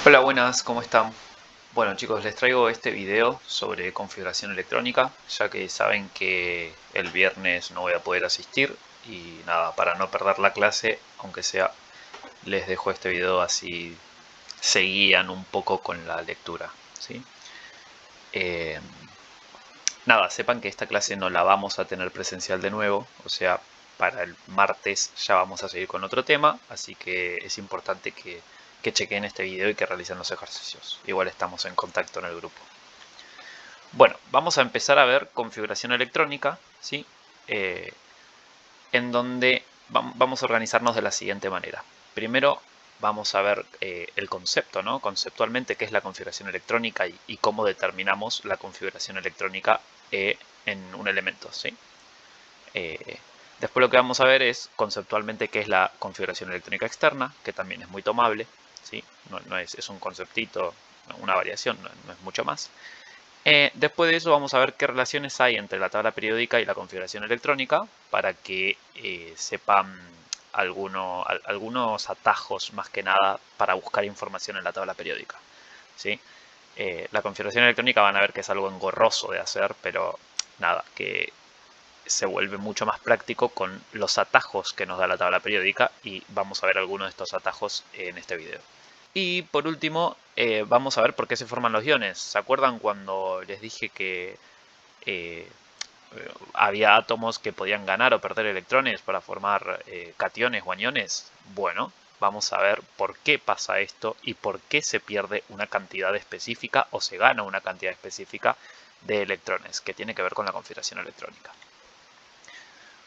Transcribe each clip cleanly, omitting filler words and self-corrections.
Hola, buenas, ¿cómo están? Bueno chicos, les traigo este video sobre configuración electrónica, ya que saben que el viernes no voy a poder asistir y nada, para no perder la clase, aunque sea, les dejo este video así se guían un poco con la lectura, ¿sí? Eh, Nada, sepan que esta clase no la vamos a tener presencial de nuevo, o sea, para el martes ya vamos a seguir con otro tema, así que es importante que chequen este video y que realicen los ejercicios. Igual estamos en contacto en el grupo. Bueno, vamos a empezar a ver configuración electrónica, ¿sí? Eh, en donde vamos a organizarnos de la siguiente manera. Primero vamos a ver el concepto, ¿no? Conceptualmente qué es la configuración electrónica y cómo determinamos la configuración electrónica en un elemento, ¿sí? Eh, Después lo que vamos a ver es conceptualmente qué es la configuración electrónica externa, que también es muy tomable, ¿sí? No es un conceptito, una variación, no es mucho más. Después de eso vamos a ver qué relaciones hay entre la tabla periódica y la configuración electrónica para que sepan algunos atajos más que nada para buscar información en la tabla periódica, ¿sí? La configuración electrónica van a ver que es algo engorroso de hacer, pero nada, que se vuelve mucho más práctico con los atajos que nos da la tabla periódica y vamos a ver algunos de estos atajos en este video. Y por último, vamos a ver por qué se forman los iones. ¿Se acuerdan cuando les dije que eh, había átomos que podían ganar o perder electrones para formar cationes o aniones? Bueno, vamos a ver por qué pasa esto y por qué se pierde una cantidad específica o se gana una cantidad específica de electrones, que tiene que ver con la configuración electrónica.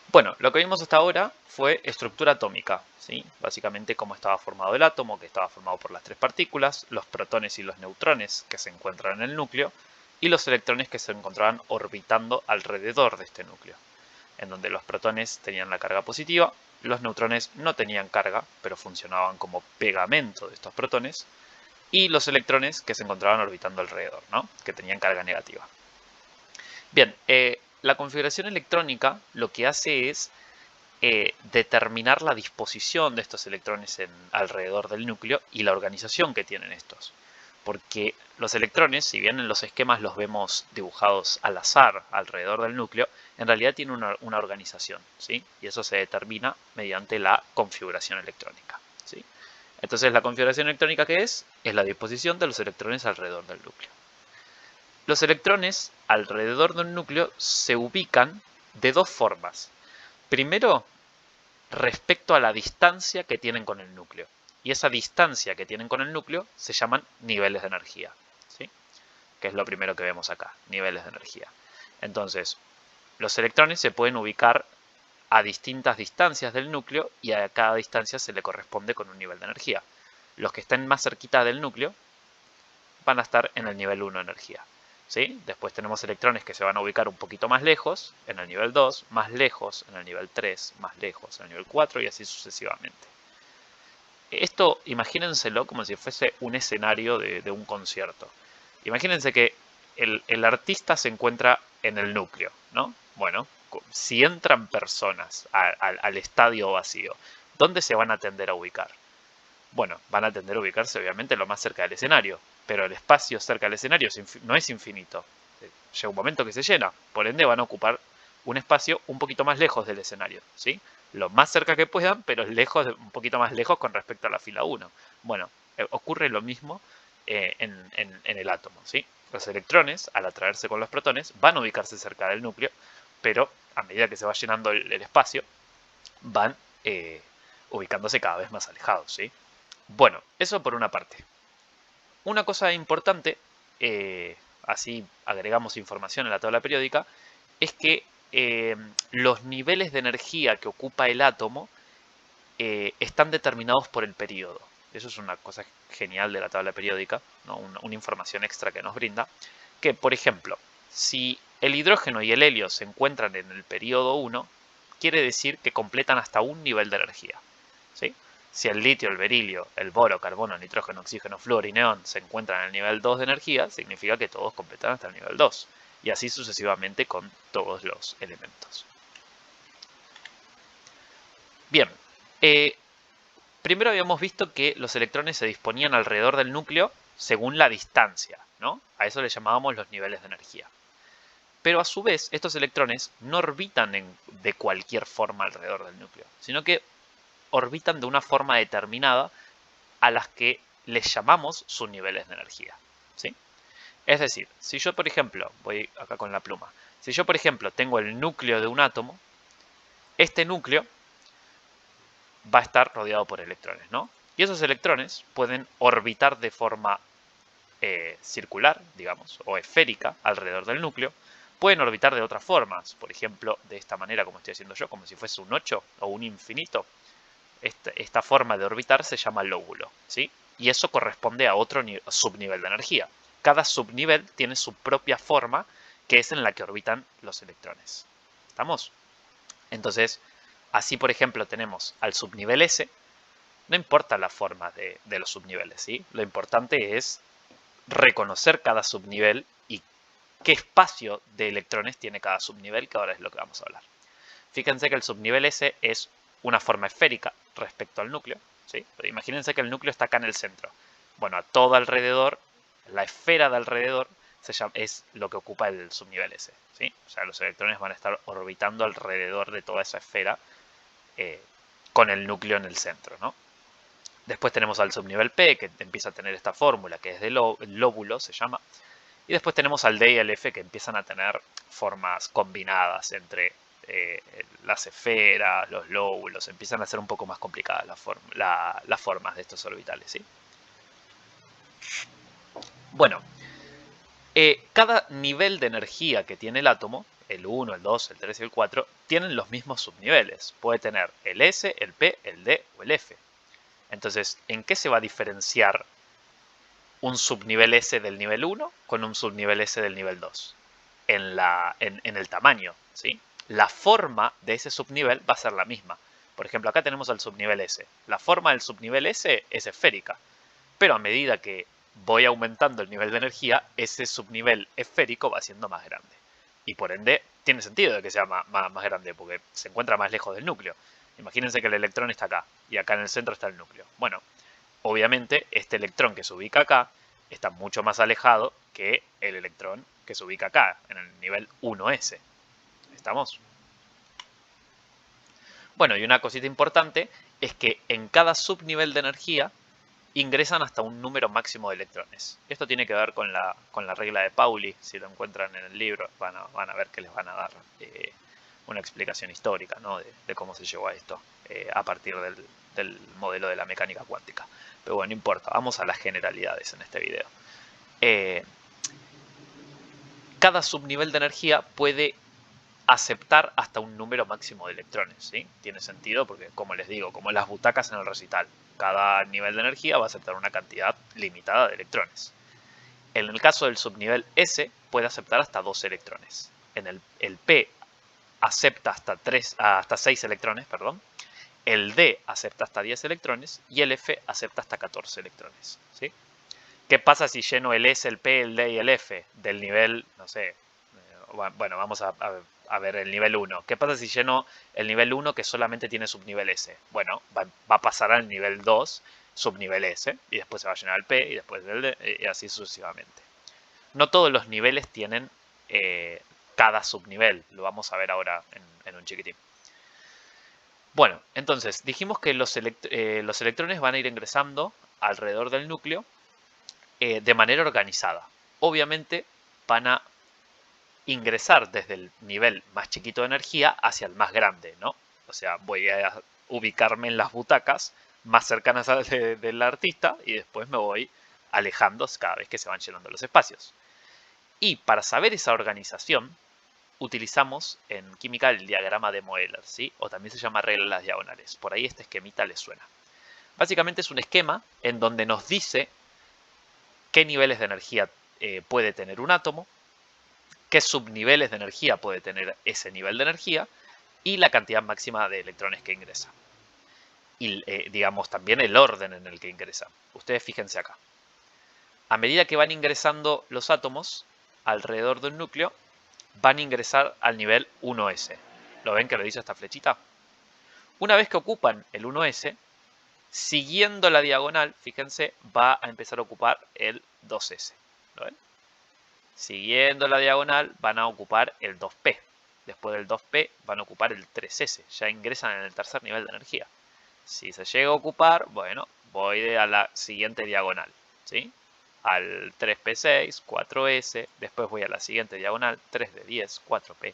Bueno, lo que vimos hasta ahora fue estructura atómica, ¿sí? Básicamente cómo estaba formado el átomo, que estaba formado por las tres partículas, los protones y los neutrones que se encuentran en el núcleo, y los electrones que se encontraban orbitando alrededor de este núcleo, en donde los protones tenían la carga positiva, los neutrones no tenían carga, pero funcionaban como pegamento de estos protones, y los electrones que se encontraban orbitando alrededor, ¿no? Que tenían carga negativa. Bien, la configuración electrónica lo que hace es determinar la disposición de estos electrones alrededor del núcleo y la organización que tienen estos. Porque los electrones, si bien en los esquemas los vemos dibujados al azar alrededor del núcleo, en realidad tienen una organización, ¿sí? Y eso se determina mediante la configuración electrónica, ¿sí? Entonces, ¿la configuración electrónica qué es? Es la disposición de los electrones alrededor del núcleo. Los electrones alrededor de un núcleo se ubican de dos formas. Primero, respecto a la distancia que tienen con el núcleo. Y esa distancia que tienen con el núcleo se llaman niveles de energía, ¿sí? Que es lo primero que vemos acá, niveles de energía. Entonces, los electrones se pueden ubicar a distintas distancias del núcleo y a cada distancia se le corresponde con un nivel de energía. Los que estén más cerquita del núcleo van a estar en el nivel 1 de energía, ¿sí? Después tenemos electrones que se van a ubicar un poquito más lejos, en el nivel 2, más lejos en el nivel 3, más lejos en el nivel 4 y así sucesivamente. Esto imagínenselo como si fuese un escenario de un concierto. Imagínense que el artista se encuentra en el núcleo, ¿no? Bueno, si entran personas al estadio vacío, ¿dónde se van a tender a ubicar? Bueno, van a tender a ubicarse obviamente lo más cerca del escenario, pero el espacio cerca del escenario no es infinito. Llega un momento que se llena, por ende van a ocupar un espacio un poquito más lejos del escenario, ¿sí? Lo más cerca que puedan, pero lejos, un poquito más lejos con respecto a la fila 1. Bueno, ocurre lo mismo en el átomo, ¿sí? Los electrones, al atraerse con los protones, van a ubicarse cerca del núcleo, pero a medida que se va llenando el espacio, van ubicándose cada vez más alejados, ¿sí? Bueno, eso por una parte. Una cosa importante, así agregamos información en la tabla periódica, es que los niveles de energía que ocupa el átomo están determinados por el periodo. Eso es una cosa genial de la tabla periódica, ¿no? Una información extra que nos brinda. Que, por ejemplo, si el hidrógeno y el helio se encuentran en el periodo 1, quiere decir que completan hasta un nivel de energía, ¿sí? Si el litio, el berilio, el boro, carbono, nitrógeno, oxígeno, flúor y neón se encuentran en el nivel 2 de energía, significa que todos completan hasta el nivel 2. Y así sucesivamente con todos los elementos. Bien, Primero habíamos visto que los electrones se disponían alrededor del núcleo según la distancia, ¿no? A eso le llamábamos los niveles de energía. Pero a su vez, estos electrones no orbitan de cualquier forma alrededor del núcleo, sino que orbitan de una forma determinada a las que les llamamos sus niveles de energía, ¿sí? Es decir, si yo, por ejemplo, voy acá con la pluma, si yo, por ejemplo, tengo el núcleo de un átomo, este núcleo va a estar rodeado por electrones, ¿no? Y esos electrones pueden orbitar de forma circular, digamos, o esférica alrededor del núcleo. Pueden orbitar de otras formas, por ejemplo, de esta manera como estoy haciendo yo, como si fuese un 8 o un infinito. Esta forma de orbitar se llama lóbulo, ¿sí? Y eso corresponde a otro subnivel de energía. Cada subnivel tiene su propia forma, que es en la que orbitan los electrones. ¿Estamos? Entonces, así por ejemplo tenemos al subnivel S. No importa la forma de los subniveles, ¿sí? Lo importante es reconocer cada subnivel y qué espacio de electrones tiene cada subnivel, que ahora es lo que vamos a hablar. Fíjense que el subnivel S es una forma esférica respecto al núcleo, ¿sí? Pero imagínense que el núcleo está acá en el centro. Bueno, a todo alrededor, la esfera de alrededor es lo que ocupa el subnivel S, ¿sí? O sea, los electrones van a estar orbitando alrededor de toda esa esfera con el núcleo en el centro, ¿no? Después tenemos al subnivel P, que empieza a tener esta fórmula, que es de lóbulo, se llama. Y después tenemos al D y al F, que empiezan a tener formas combinadas entre las esferas, los lóbulos. Empiezan a ser un poco más complicadas las formas de estos orbitales, ¿sí? Bueno, cada nivel de energía que tiene el átomo, el 1, el 2, el 3 y el 4, tienen los mismos subniveles. Puede tener el S, el P, el D o el F. Entonces, ¿en qué se va a diferenciar un subnivel S del nivel 1 con un subnivel S del nivel 2? En el tamaño, ¿sí? La forma de ese subnivel va a ser la misma. Por ejemplo, acá tenemos al subnivel S. La forma del subnivel S es esférica, pero a medida que voy aumentando el nivel de energía, ese subnivel esférico va siendo más grande. Y por ende, tiene sentido de que sea más grande, porque se encuentra más lejos del núcleo. Imagínense que el electrón está acá, y acá en el centro está el núcleo. Bueno, obviamente este electrón que se ubica acá está mucho más alejado que el electrón que se ubica acá, en el nivel 1S. ¿Estamos? Bueno, y una cosita importante es que en cada subnivel de energía ingresan hasta un número máximo de electrones. Esto tiene que ver con la regla de Pauli. Si lo encuentran en el libro van a ver que les van a dar una explicación histórica, ¿no? de cómo se llegó a esto a partir del modelo de la mecánica cuántica. Pero bueno, no importa, vamos a las generalidades en este video. Cada subnivel de energía puede aceptar hasta un número máximo de electrones, ¿sí? Tiene sentido porque, como les digo, como las butacas en el recital, cada nivel de energía va a aceptar una cantidad limitada de electrones. En el caso del subnivel S, puede aceptar hasta 2 electrones. En el P acepta hasta 6 electrones, perdón. El D acepta hasta 10 electrones y el F acepta hasta 14 electrones, ¿sí? ¿Qué pasa si lleno el S, el P, el D y el F del nivel, no sé, bueno, vamos a ver el nivel 1. ¿Qué pasa si lleno el nivel 1 que solamente tiene subnivel S? Bueno, va a pasar al nivel 2, subnivel S, y después se va a llenar el P, y después el D, y así sucesivamente. No todos los niveles tienen cada subnivel, lo vamos a ver ahora en un chiquitín. Bueno, entonces, dijimos que los electrones van a ir ingresando alrededor del núcleo de manera organizada. Obviamente van a ingresar desde el nivel más chiquito de energía hacia el más grande, ¿no? O sea, voy a ubicarme en las butacas más cercanas del artista y después me voy alejando cada vez que se van llenando los espacios. Y para saber esa organización, utilizamos en química el diagrama de Moeller, ¿sí? O también se llama regla de las diagonales. Por ahí este esquemita les suena. Básicamente es un esquema en donde nos dice qué niveles de energía puede tener un átomo, qué subniveles de energía puede tener ese nivel de energía y la cantidad máxima de electrones que ingresa. Y digamos también el orden en el que ingresa. Ustedes fíjense acá. A medida que van ingresando los átomos alrededor de un núcleo, van a ingresar al nivel 1S. ¿Lo ven que lo dice esta flechita? Una vez que ocupan el 1S, Siguiendo la diagonal, fíjense, va a empezar a ocupar el 2s. ¿Lo ven? Siguiendo la diagonal van a ocupar el 2p. Después del 2p van a ocupar el 3s. Ya ingresan en el tercer nivel de energía. Si se llega a ocupar, bueno, voy a la siguiente diagonal, ¿sí? Al 3p6, 4s, después voy a la siguiente diagonal, 3d10, 4p.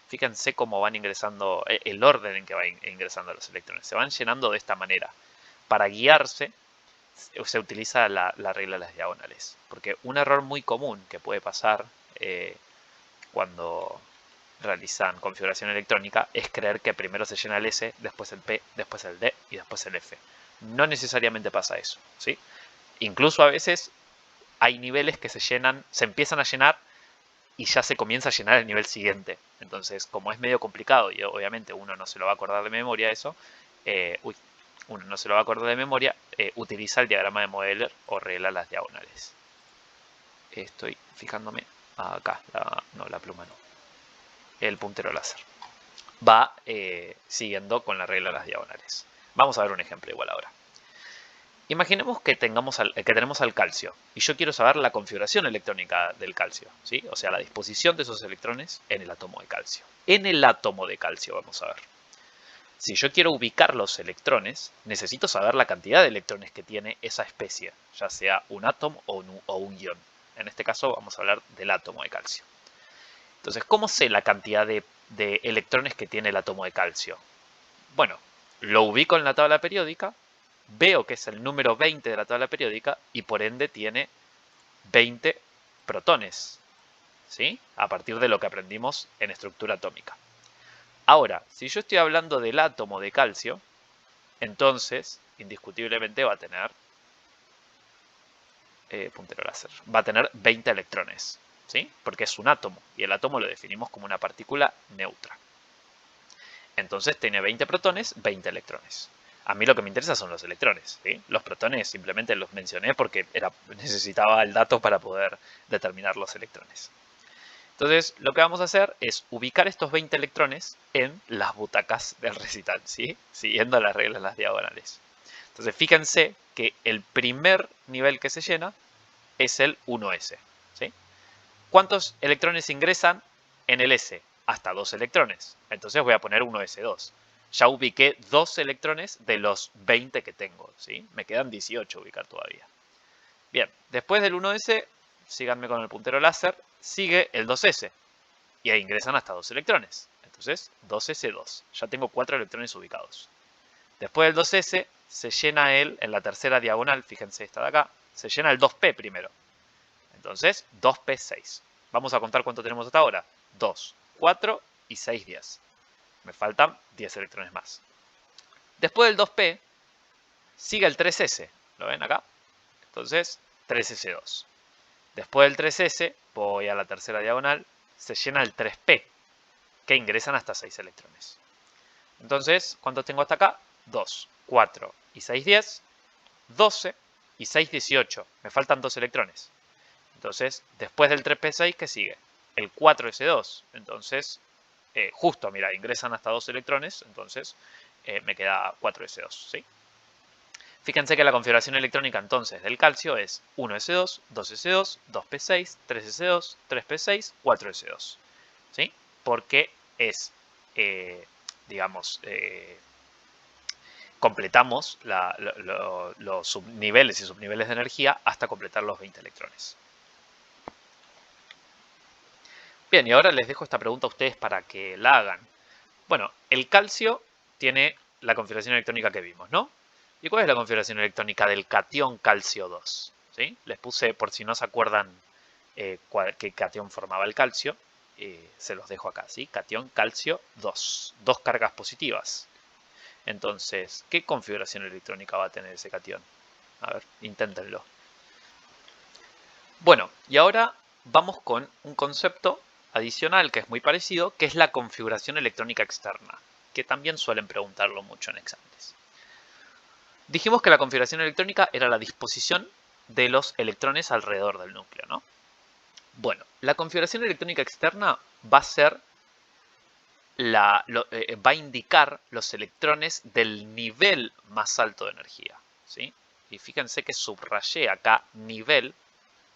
Fíjense cómo van ingresando, el orden en que van ingresando los electrones. Se van llenando de esta manera. Para guiarse se utiliza la regla de las diagonales. Porque un error muy común que puede pasar cuando realizan configuración electrónica es creer que primero se llena el S, después el P, después el D y después el F. No necesariamente pasa eso, ¿sí? Incluso a veces hay niveles que se empiezan a llenar y ya se comienza a llenar el nivel siguiente. Entonces, como es medio complicado y obviamente uno no se lo va a acordar de memoria eso, utiliza el diagrama de Moeller o regla de las diagonales. Estoy fijándome acá, la pluma no. El puntero láser. Va siguiendo con la regla de las diagonales. Vamos a ver un ejemplo igual ahora. Imaginemos que tenemos al calcio y yo quiero saber la configuración electrónica del calcio, ¿sí? O sea, la disposición de esos electrones en el átomo de calcio. En el átomo de calcio vamos a ver. Si yo quiero ubicar los electrones, necesito saber la cantidad de electrones que tiene esa especie, ya sea un átomo o un ion. En este caso vamos a hablar del átomo de calcio. Entonces, ¿cómo sé la cantidad de electrones que tiene el átomo de calcio? Bueno, lo ubico en la tabla periódica, veo que es el número 20 de la tabla periódica y por ende tiene 20 protones, ¿sí? A partir de lo que aprendimos en estructura atómica. Ahora, si yo estoy hablando del átomo de calcio, entonces, indiscutiblemente va a tener puntero láser, va a tener 20 electrones, ¿sí? Porque es un átomo y el átomo lo definimos como una partícula neutra. Entonces tiene 20 protones, 20 electrones. A mí lo que me interesa son los electrones, ¿sí? Los protones simplemente los mencioné porque necesitaba el dato para poder determinar los electrones. Entonces lo que vamos a hacer es ubicar estos 20 electrones en las butacas del recital, ¿sí? Siguiendo las reglas de las diagonales. Entonces fíjense que el primer nivel que se llena es el 1s, ¿sí? ¿Cuántos electrones ingresan en el S? Hasta 2 electrones. Entonces voy a poner 1s2. Ya ubiqué 2 electrones de los 20 que tengo, ¿sí? Me quedan 18 ubicar todavía. Bien, después del 1s, síganme con el puntero láser, sigue el 2s. Y ahí ingresan hasta 2 electrones. Entonces, 2s2. Ya tengo 4 electrones ubicados. Después del 2s, se llena en la tercera diagonal, fíjense esta de acá, se llena el 2p primero. Entonces, 2p6. Vamos a contar cuánto tenemos hasta ahora. 2, 4 y 6, 10. Me faltan 10 electrones más. Después del 2p, sigue el 3s. ¿Lo ven acá? Entonces, 3s2. Después del 3s, voy a la tercera diagonal, se llena el 3p, que ingresan hasta 6 electrones. Entonces, ¿cuántos tengo hasta acá? 2, 4 y 6, 10. 12 y 6, 18. Me faltan 2 electrones. Entonces, después del 3p6, ¿qué sigue? El 4s2. Entonces, justo, mira, ingresan hasta 2 electrones. Entonces, me queda 4s2, ¿sí? Fíjense que la configuración electrónica entonces del calcio es 1s2, 2s2, 2p6, 3s2, 3p6, 4s2. ¿Sí? Porque es, digamos, completamos los subniveles y subniveles de energía hasta completar los 20 electrones. Bien, y ahora les dejo esta pregunta a ustedes para que la hagan. Bueno, el calcio tiene la configuración electrónica que vimos, ¿no? ¿Y cuál es la configuración electrónica del catión calcio 2? ¿Sí? Les puse, por si no se acuerdan qué catión formaba el calcio, se los dejo acá, ¿sí? Catión calcio 2, dos cargas positivas. Entonces, ¿qué configuración electrónica va a tener ese catión? A ver, inténtenlo. Bueno, y ahora vamos con un concepto adicional que es muy parecido, que es la configuración electrónica externa, que también suelen preguntarlo mucho en exámenes. Dijimos que la configuración electrónica era la disposición de los electrones alrededor del núcleo, ¿no? Bueno, la configuración electrónica externa va a ser va a indicar los electrones del nivel más alto de energía, ¿sí? Y fíjense que subrayé acá nivel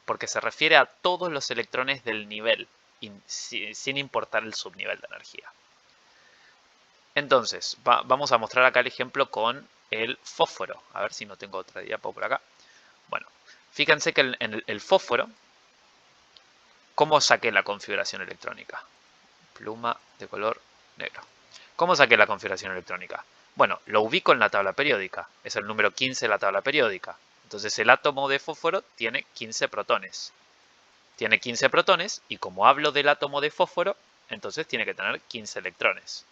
porque se refiere a todos los electrones del nivel, sin importar el subnivel de energía. Entonces, vamos a mostrar acá el ejemplo con el fósforo. A ver si no tengo otra diapo por acá. Bueno, fíjense que en el fósforo, ¿cómo saqué la configuración electrónica? Pluma de color negro. ¿Cómo saqué la configuración electrónica? Bueno, lo ubico en la tabla periódica. Es el número 15 de la tabla periódica. Entonces el átomo de fósforo tiene 15 protones. Tiene 15 protones y como hablo del átomo de fósforo, entonces tiene que tener 15 electrones.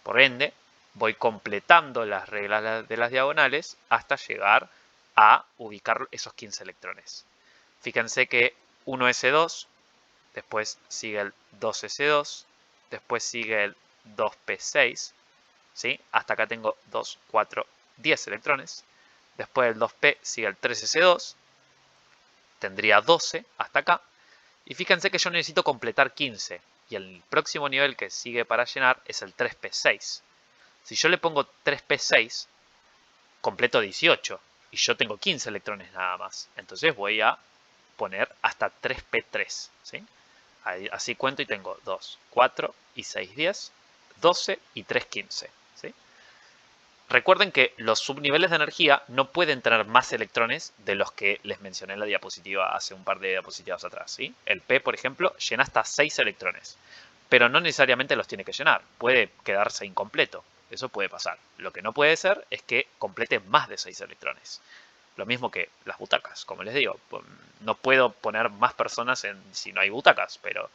Por ende, voy completando las reglas de las diagonales hasta llegar a ubicar esos 15 electrones. Fíjense que 1s2, después sigue el 2s2, después sigue el 2p6, ¿sí? Hasta acá tengo 2, 4, 10 electrones. Después del 2p sigue el 3s2, tendría 12 hasta acá. Y fíjense que yo necesito completar 15. Y el próximo nivel que sigue para llenar es el 3p6. Si yo le pongo 3p6, completo 18. Y yo tengo 15 electrones nada más. Entonces voy a poner hasta 3p3. ¿Sí? Así cuento y tengo 2, 4 y 6, 10, 12 y 3, 15. ¿Sí? Recuerden que los subniveles de energía no pueden tener más electrones de los que les mencioné en la diapositiva hace un par de diapositivas atrás. ¿Sí? El P, por ejemplo, llena hasta 6 electrones, pero no necesariamente los tiene que llenar. Puede quedarse incompleto. Eso puede pasar. Lo que no puede ser es que complete más de 6 electrones. Lo mismo que las butacas, como les digo. No puedo poner más personas si no hay butacas, pero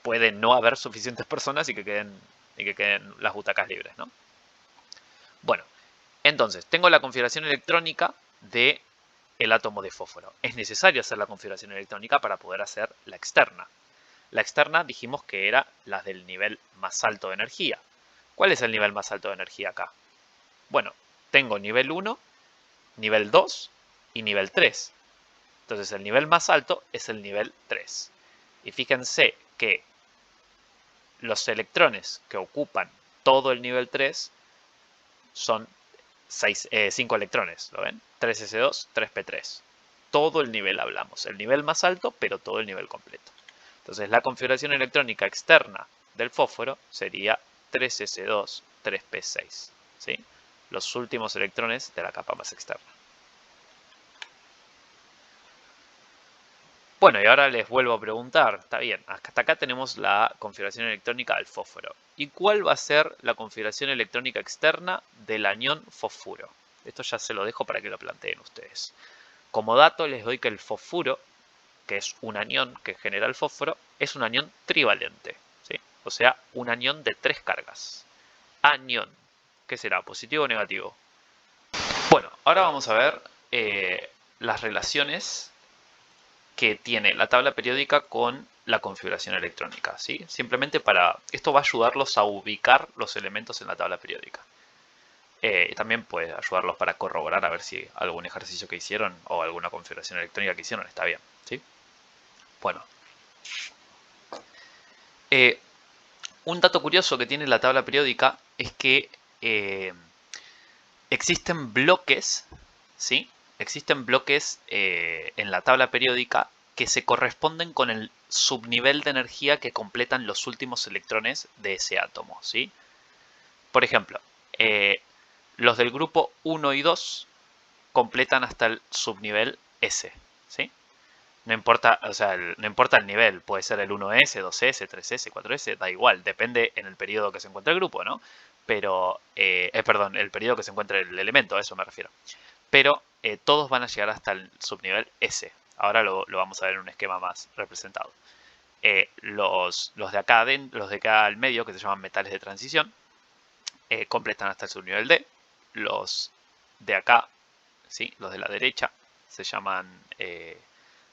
puede no haber suficientes personas y que queden las butacas libres, ¿no? Bueno, entonces, tengo la configuración electrónica del átomo de fósforo. Es necesario hacer la configuración electrónica para poder hacer la externa. La externa dijimos que era la del nivel más alto de energía. ¿Cuál es el nivel más alto de energía acá? Bueno, tengo nivel 1, nivel 2 y nivel 3. Entonces el nivel más alto es el nivel 3. Y fíjense que los electrones que ocupan todo el nivel 3 son 5 electrones, ¿lo ven? 3s2, 3p3. Todo el nivel hablamos, el nivel más alto, pero todo el nivel completo. Entonces la configuración electrónica externa del fósforo sería 3s2, 3p6, ¿sí? Los últimos electrones de la capa más externa. Bueno, y ahora les vuelvo a preguntar, está bien, hasta acá tenemos la configuración electrónica del fósforo. ¿Y cuál va a ser la configuración electrónica externa del anión fosfuro? Esto ya se lo dejo para que lo planteen ustedes. Como dato les doy que el fosfuro, que es un anión que genera el fósforo, es un anión trivalente, ¿sí? O sea, un anión de 3 cargas. Anión, ¿qué será? ¿Positivo o negativo? Bueno, ahora vamos a ver las relaciones que tiene la tabla periódica con la configuración electrónica, ¿sí? Simplemente esto va a ayudarlos a ubicar los elementos en la tabla periódica. También puede ayudarlos para corroborar a ver si algún ejercicio que hicieron o alguna configuración electrónica que hicieron está bien, ¿sí? Bueno. Un dato curioso que tiene la tabla periódica es que existen bloques, ¿sí? Existen bloques en la tabla periódica que se corresponden con el subnivel de energía que completan los últimos electrones de ese átomo, ¿sí? Por ejemplo, los del grupo 1 y 2 completan hasta el subnivel S, ¿sí? No importa, o sea, no importa el nivel, puede ser el 1S, 2S, 3S, 4S, da igual, depende en el periodo que se encuentre el grupo, ¿no? Pero, perdón, el periodo que se encuentre el elemento, a eso me refiero. Pero todos van a llegar hasta el subnivel S. Ahora lo vamos a ver en un esquema más representado. Los de acá al medio, que se llaman metales de transición, completan hasta el subnivel D. Los de acá, ¿sí? Los de la derecha, se llaman...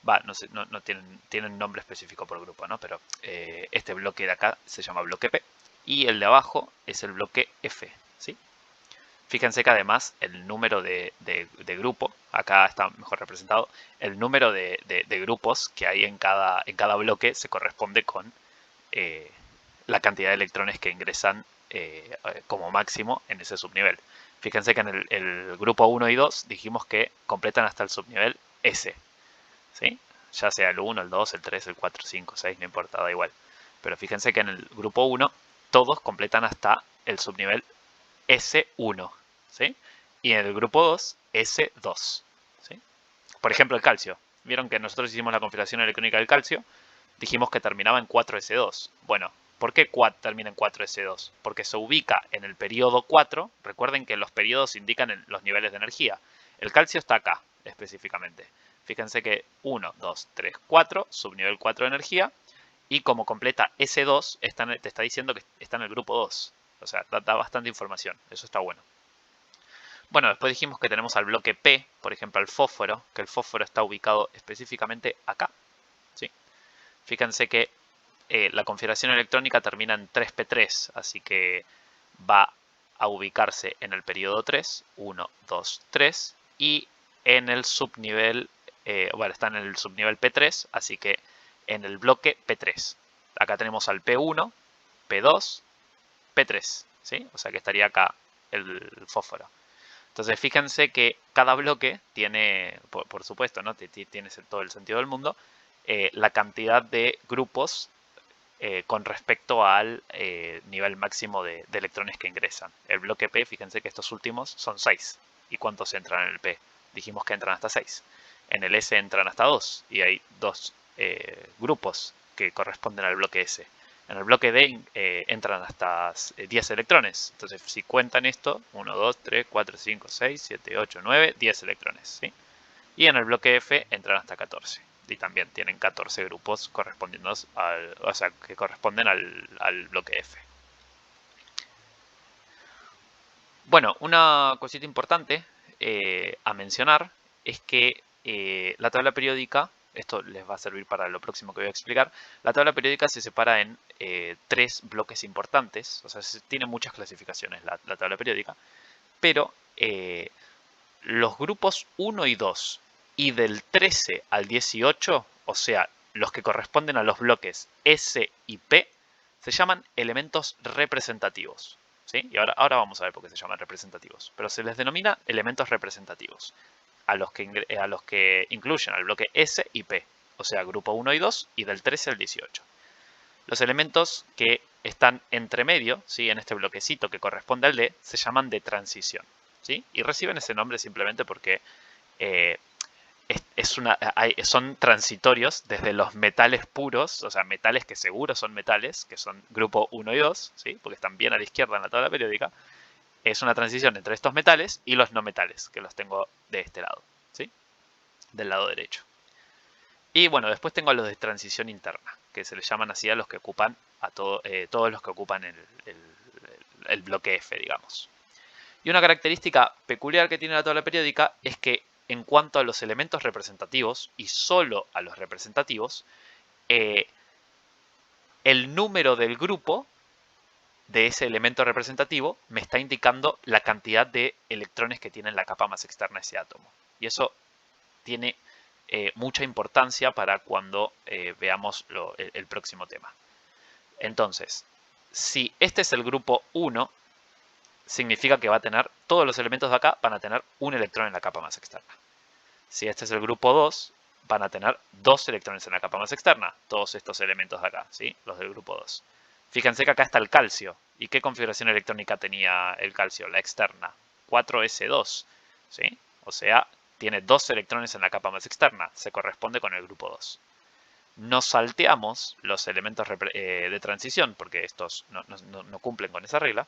no tienen nombre específico por grupo, ¿no? Pero este bloque de acá se llama bloque P. Y el de abajo es el bloque F, ¿sí? Fíjense que además el número de grupo, acá está mejor representado, el número de grupos que hay en cada bloque se corresponde con la cantidad de electrones que ingresan como máximo en ese subnivel. Fíjense que en el grupo 1 y 2 dijimos que completan hasta el subnivel S, ¿sí? Ya sea el 1, el 2, el 3, el 4, 5, 6, no importa, da igual. Pero fíjense que en el grupo 1 todos completan hasta el subnivel S1, ¿sí? Y en el grupo 2, S2, ¿sí? Por ejemplo, el calcio. Vieron que nosotros hicimos la configuración electrónica del calcio, dijimos que terminaba en 4S2. Bueno, ¿por qué termina en 4S2? Porque se ubica en el periodo 4. Recuerden que los periodos indican los niveles de energía. El calcio está acá, específicamente. Fíjense que 1, 2, 3, 4, subnivel 4 de energía. Y como completa S2, te está diciendo que está en el grupo 2. O sea, da bastante información. Eso está bueno. Bueno, después dijimos que tenemos al bloque P, por ejemplo, al fósforo, que el fósforo está ubicado específicamente acá. ¿Sí? Fíjense que la configuración electrónica termina en 3P3, así que va a ubicarse en el periodo 3, 1, 2, 3, y en el subnivel, bueno, está en el subnivel P3, así que en el bloque P3. Acá tenemos al P1, P2, P3, ¿sí? O sea que estaría acá el fósforo. Entonces fíjense que cada bloque tiene, por supuesto, ¿no? Tiene todo el sentido del mundo, la cantidad de grupos con respecto al nivel máximo de electrones que ingresan. El bloque P, fíjense que estos últimos son 6. ¿Y cuántos entran en el P? Dijimos que entran hasta 6. En el S entran hasta 2 y hay 2 grupos que corresponden al bloque S. En el bloque D entran hasta 10 electrones. Entonces, si cuentan esto, 1, 2, 3, 4, 5, 6, 7, 8, 9, 10 electrones. ¿Sí? Y en el bloque F entran hasta 14. Y también tienen 14 grupos correspondiendo que corresponden al bloque F. Bueno, una cosita importante a mencionar es que la tabla periódica, esto les va a servir para lo próximo que voy a explicar, la tabla periódica se separa en 3 bloques importantes, o sea, tiene muchas clasificaciones la tabla periódica, pero los grupos 1 y 2 y del 13 al 18, o sea, los que corresponden a los bloques S y P, se llaman elementos representativos. ¿Sí? Y ahora vamos a ver por qué se llaman representativos. Pero se les denomina elementos representativos a los que incluyen al bloque S y P, o sea, grupo 1 y 2 y del 13 al 18. Los elementos que están entre medio, ¿sí? En este bloquecito que corresponde al D, se llaman de transición. ¿Sí? Y reciben ese nombre simplemente porque son transitorios desde los metales puros, o sea, metales que seguro son metales, que son grupo 1 y 2, ¿sí? Porque están bien a la izquierda en la tabla periódica. Es una transición entre estos metales y los no metales, que los tengo de este lado, ¿sí? Del lado derecho. Y bueno, después tengo a los de transición interna, que se les llaman así a los que ocupan, todos los que ocupan el bloque F, digamos. Y una característica peculiar que tiene la tabla periódica es que en cuanto a los elementos representativos, y solo a los representativos, el número del grupo de ese elemento representativo me está indicando la cantidad de electrones que tiene en la capa más externa ese átomo. Y eso tiene mucha importancia para cuando veamos el próximo tema. Entonces, si este es el grupo 1, significa que va a tener, todos los elementos de acá van a tener un electrón en la capa más externa. Si este es el grupo 2, van a tener 2 electrones en la capa más externa, todos estos elementos de acá, ¿sí? Los del grupo 2. Fíjense que acá está el calcio. ¿Y qué configuración electrónica tenía el calcio? La externa, 4s2, ¿sí? O sea, tiene 2 electrones en la capa más externa, se corresponde con el grupo 2. Nos salteamos los elementos de transición, porque estos no cumplen con esa regla,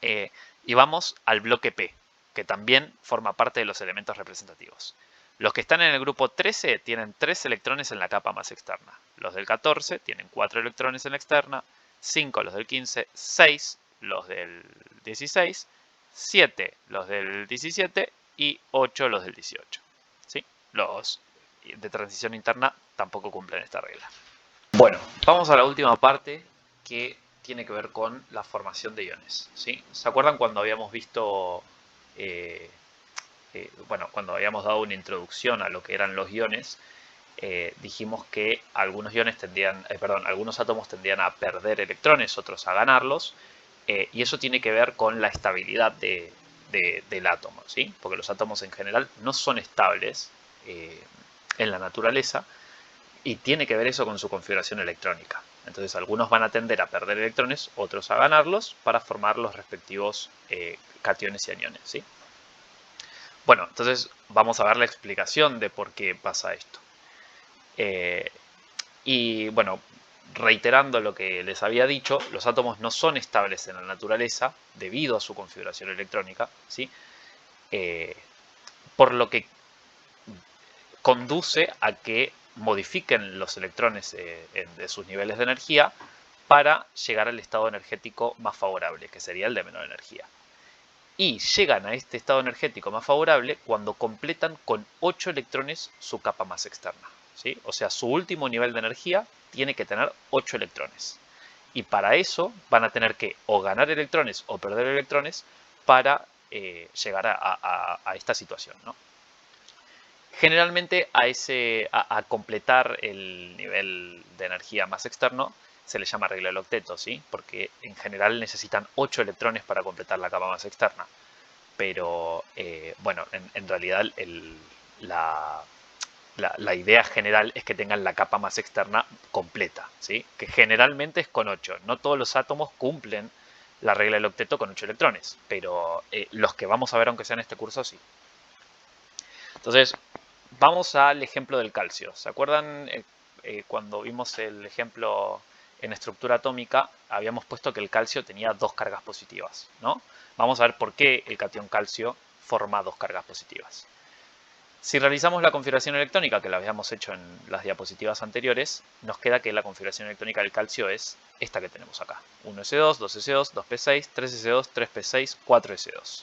y vamos al bloque P, que también forma parte de los elementos representativos. Los que están en el grupo 13 tienen 3 electrones en la capa más externa. Los del 14 tienen 4 electrones en la externa, 5 los del 15, 6 los del 16, 7 los del 17 y 8 los del 18. ¿Sí? Los de transición interna tampoco cumplen esta regla. Bueno, vamos a la última parte que tiene que ver con la formación de iones. ¿Sí? ¿Se acuerdan cuando habíamos visto, bueno, cuando habíamos dado una introducción a lo que eran los iones? dijimos que algunos algunos átomos tendían a perder electrones, otros a ganarlos, y eso tiene que ver con la estabilidad del átomo, ¿sí? Porque los átomos en general no son estables en la naturaleza, y tiene que ver eso con su configuración electrónica. Entonces algunos van a tender a perder electrones, otros a ganarlos para formar los respectivos cationes y aniones, ¿sí? Bueno, entonces vamos a ver la explicación de por qué pasa esto. Y bueno, reiterando lo que les había dicho, los átomos no son estables en la naturaleza debido a su configuración electrónica, ¿sí? Por lo que conduce a que modifiquen los electrones de sus niveles de energía para llegar al estado energético más favorable, que sería el de menor energía. Y llegan a este estado energético más favorable cuando completan con 8 electrones su capa más externa, ¿sí? O sea, su último nivel de energía tiene que tener 8 electrones. Y para eso van a tener que o ganar electrones o perder electrones para llegar a esta situación, ¿no? Generalmente a completar el nivel de energía más externo se le llama regla del octeto, ¿sí? Porque en general necesitan 8 electrones para completar la capa más externa. Pero bueno, en realidad la idea general es que tengan la capa más externa completa, ¿sí? Que generalmente es con 8. No todos los átomos cumplen la regla del octeto con 8 electrones, pero los que vamos a ver, aunque sea en este curso, sí. Entonces, vamos al ejemplo del calcio. ¿Se acuerdan cuando vimos el ejemplo en estructura atómica? Habíamos puesto que el calcio tenía 2 cargas positivas, ¿no? Vamos a ver por qué el catión calcio forma 2 cargas positivas. Si realizamos la configuración electrónica, que la habíamos hecho en las diapositivas anteriores, nos queda que la configuración electrónica del calcio es esta que tenemos acá. 1s2, 2s2, 2p6, 3s2, 3p6, 4s2.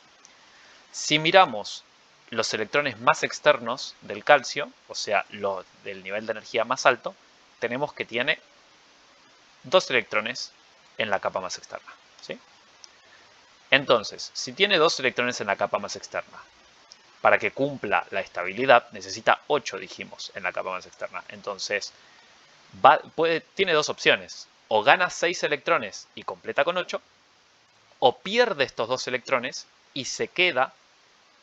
Si miramos los electrones más externos del calcio, o sea, los del nivel de energía más alto, tenemos que tiene 2 electrones en la capa más externa, ¿sí? Entonces, si tiene 2 electrones en la capa más externa, para que cumpla la estabilidad necesita 8, dijimos, en la capa más externa. Entonces, tiene 2 opciones. O gana 6 electrones y completa con 8, o pierde estos 2 electrones y se queda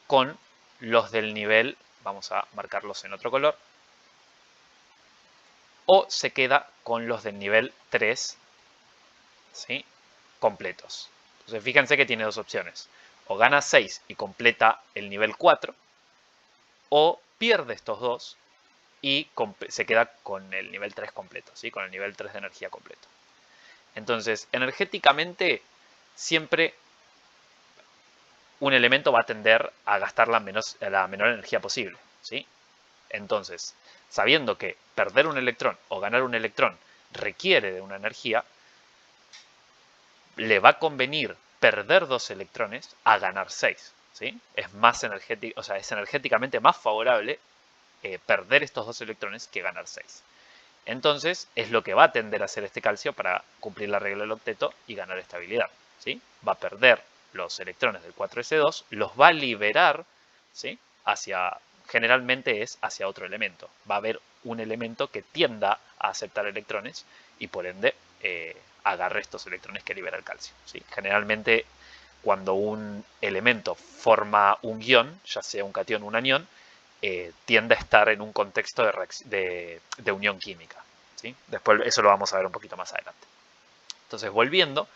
con los del nivel, vamos a marcarlos en otro color, o se queda con los del nivel 3, ¿sí? Completos. Entonces fíjense que tiene 2 opciones. O gana 6 y completa el nivel 4, o pierde estos 2 y se queda con el nivel 3 completo, ¿sí? Con el nivel 3 de energía completo. Entonces, energéticamente, siempre un elemento va a tender a gastar la menor energía posible, ¿sí? Entonces, sabiendo que perder un electrón o ganar un electrón requiere de una energía, le va a convenir perder 2 electrones a ganar 6, ¿sí? Es más energético, o sea, es energéticamente más favorable perder estos 2 electrones que ganar 6. Entonces, es lo que va a tender a hacer este calcio para cumplir la regla del octeto y ganar estabilidad, ¿sí? Va a perder los electrones del 4s2, los va a liberar, ¿sí? Generalmente es hacia otro elemento. Va a haber un elemento que tienda a aceptar electrones y por ende agarre estos electrones que libera el calcio, ¿sí? Generalmente cuando un elemento forma un guión, ya sea un catión o un anión, tiende a estar en un contexto de unión química, ¿sí? Después eso lo vamos a ver un poquito más adelante. Entonces, volviendo,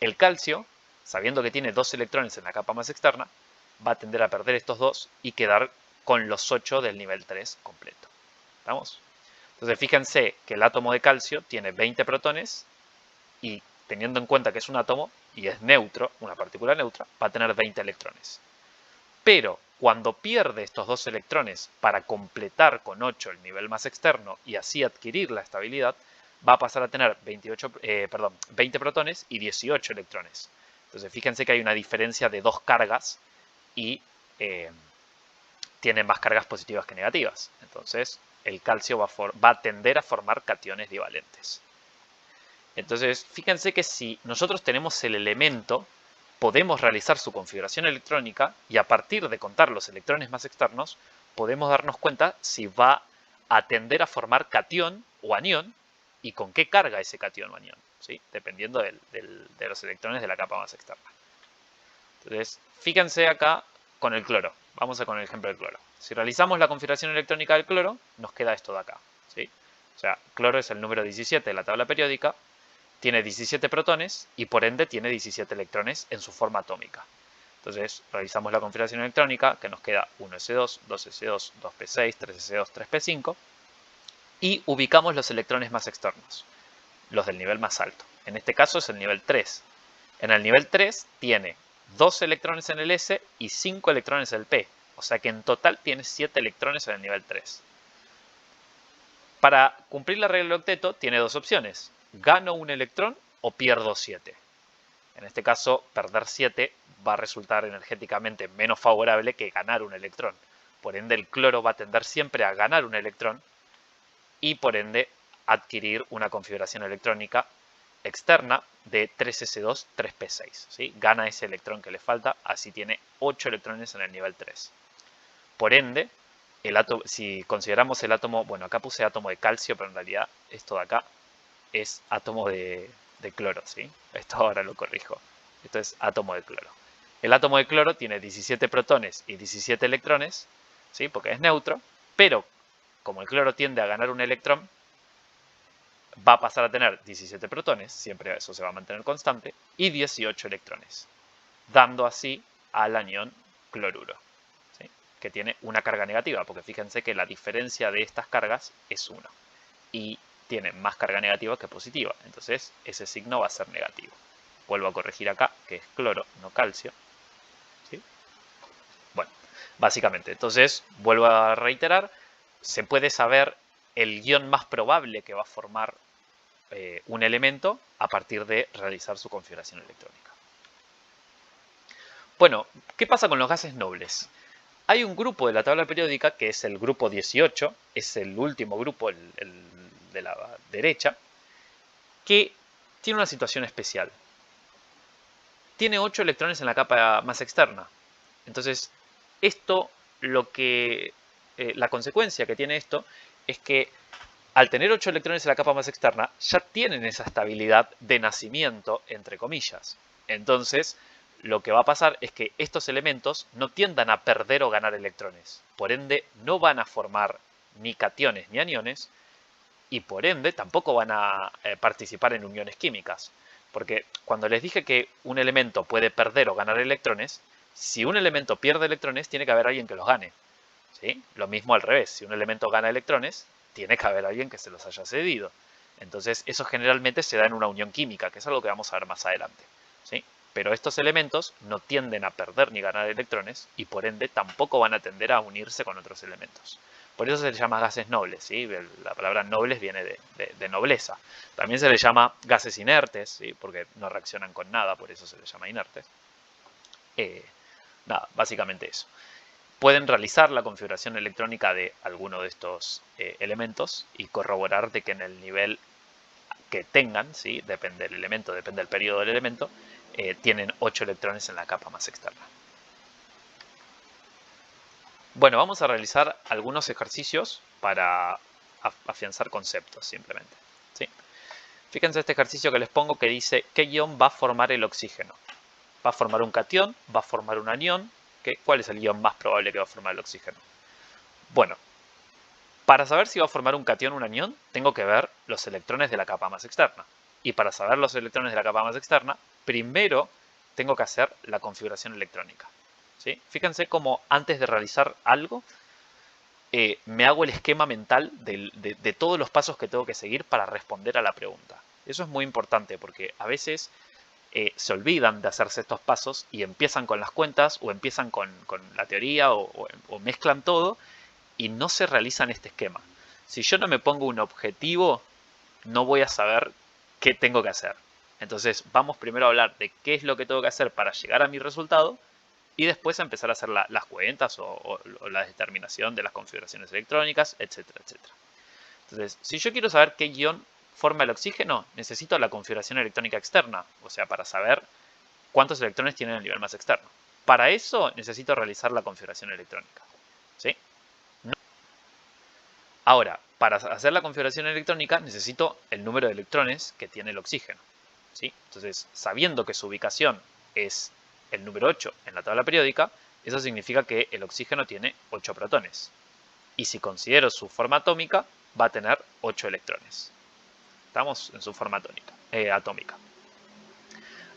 el calcio, sabiendo que tiene 2 electrones en la capa más externa, va a tender a perder estos 2 y quedar con los 8 del nivel 3 completo. ¿Estamos? Entonces, fíjense que el átomo de calcio tiene 20 protones y teniendo en cuenta que es un átomo y es neutro, una partícula neutra, va a tener 20 electrones. Pero cuando pierde estos 2 electrones para completar con 8 el nivel más externo y así adquirir la estabilidad, va a pasar a tener 20 protones y 18 electrones. Entonces fíjense que hay una diferencia de 2 cargas y tiene más cargas positivas que negativas. Entonces el calcio va a tender a formar cationes divalentes. Entonces fíjense que si nosotros tenemos el elemento, podemos realizar su configuración electrónica y a partir de contar los electrones más externos, podemos darnos cuenta si va a tender a formar catión o anión y con qué carga ese catión o anión, ¿sí? Dependiendo de los electrones de la capa más externa. Entonces, fíjense acá con el cloro. Vamos a con el ejemplo del cloro. Si realizamos la configuración electrónica del cloro, nos queda esto de acá, ¿sí? O sea, cloro es el número 17 de la tabla periódica, tiene 17 protones y por ende tiene 17 electrones en su forma atómica. Entonces, realizamos la configuración electrónica, que nos queda 1s2, 2s2, 2p6, 3s2, 3p5, y ubicamos los electrones más externos, los del nivel más alto. En este caso es el nivel 3. En el nivel 3 tiene 2 electrones en el S y 5 electrones en el P. O sea que en total tiene 7 electrones en el nivel 3. Para cumplir la regla del octeto tiene dos opciones. Gano un electrón o pierdo 7. En este caso, perder 7 va a resultar energéticamente menos favorable que ganar un electrón. Por ende, el cloro va a tender siempre a ganar un electrón y por ende adquirir una configuración electrónica externa de 3s2, 3p6. ¿Sí? Gana ese electrón que le falta, así tiene 8 electrones en el nivel 3. Por ende, si consideramos el átomo, bueno, acá puse átomo de calcio, pero en realidad esto de acá es átomo de cloro, ¿sí? Esto ahora lo corrijo. Esto es átomo de cloro. El átomo de cloro tiene 17 protones y 17 electrones, ¿sí? Porque es neutro, pero como el cloro tiende a ganar un electrón, va a pasar a tener 17 protones, siempre eso se va a mantener constante, y 18 electrones, dando así al anión cloruro, ¿sí? Que tiene una carga negativa, porque fíjense que la diferencia de estas cargas es 1, y tiene más carga negativa que positiva, entonces ese signo va a ser negativo. Vuelvo a corregir acá, que es cloro, no calcio, ¿sí? Bueno, básicamente, entonces vuelvo a reiterar, se puede saber el guión más probable que va a formar un elemento a partir de realizar su configuración electrónica. Bueno, ¿qué pasa con los gases nobles? Hay un grupo de la tabla periódica que es el grupo 18, es el último grupo, el de la derecha, que tiene una situación especial. Tiene 8 electrones en la capa más externa. Entonces, esto, la consecuencia que tiene esto es que al tener 8 electrones en la capa más externa, ya tienen esa estabilidad de nacimiento, entre comillas. Entonces, lo que va a pasar es que estos elementos no tiendan a perder o ganar electrones. Por ende, no van a formar ni cationes ni aniones, y por ende tampoco van a participar en uniones químicas. Porque cuando les dije que un elemento puede perder o ganar electrones, si un elemento pierde electrones, tiene que haber alguien que los gane, ¿sí? Lo mismo al revés, si un elemento gana electrones, tiene que haber alguien que se los haya cedido. Entonces eso generalmente se da en una unión química, que es algo que vamos a ver más adelante, ¿sí? Pero estos elementos no tienden a perder ni ganar electrones y por ende tampoco van a tender a unirse con otros elementos. Por eso se les llama gases nobles, ¿sí? La palabra nobles viene de nobleza. También se les llama gases inertes, ¿sí? Porque no reaccionan con nada, por eso se les llama inertes. Nada, básicamente eso. Pueden realizar la configuración electrónica de alguno de estos elementos y corroborar de que en el nivel que tengan, ¿sí? Depende del elemento, depende del periodo del elemento, tienen 8 electrones en la capa más externa. Bueno, vamos a realizar algunos ejercicios para afianzar conceptos simplemente, ¿sí? Fíjense este ejercicio que les pongo que dice qué ion va a formar el oxígeno. ¿Va a formar un catión? ¿Va a formar un anión? ¿Cuál es el ion más probable que va a formar el oxígeno? Bueno, para saber si va a formar un catión o un anión, tengo que ver los electrones de la capa más externa. Y para saber los electrones de la capa más externa, primero tengo que hacer la configuración electrónica, ¿sí? Fíjense cómo antes de realizar algo, me hago el esquema mental de todos los pasos que tengo que seguir para responder a la pregunta. Eso es muy importante porque a veces se olvidan de hacerse estos pasos y empiezan con las cuentas o empiezan con la teoría o mezclan todo y no se realizan este esquema. Si yo no me pongo un objetivo, no voy a saber qué tengo que hacer. Entonces vamos primero a hablar de qué es lo que tengo que hacer para llegar a mi resultado y después a empezar a hacer las cuentas o la determinación de las configuraciones electrónicas, etcétera, etcétera. Entonces, si yo quiero saber qué ion forma el oxígeno, necesito la configuración electrónica externa, o sea, para saber cuántos electrones tiene el nivel más externo. Para eso necesito realizar la configuración electrónica, ¿sí? Ahora, para hacer la configuración electrónica necesito el número de electrones que tiene el oxígeno, ¿sí? Entonces, sabiendo que su ubicación es el número 8 en la tabla periódica, eso significa que el oxígeno tiene 8 protones. Y si considero su forma atómica, va a tener 8 electrones. Estamos en su forma atómica.